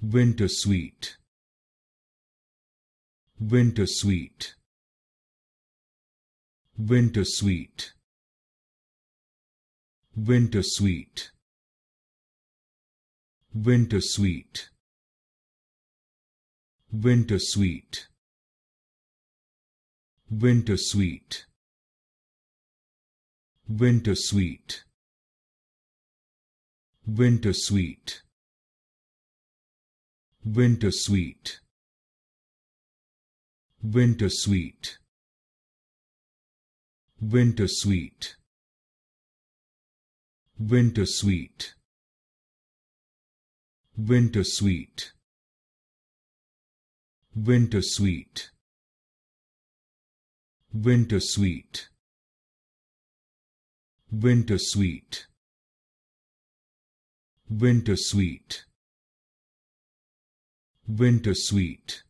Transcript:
Wintersweet, Wintersweet, Wintersweet, Wintersweet, Wintersweet, Wintersweet, Wintersweet, Wintersweet, Wintersweet, Wintersweet, Wintersweet, Wintersweet, Wintersweet, Wintersweet, Wintersweet, Wintersweet, Wintersweet, Wintersweet, Wintersweet,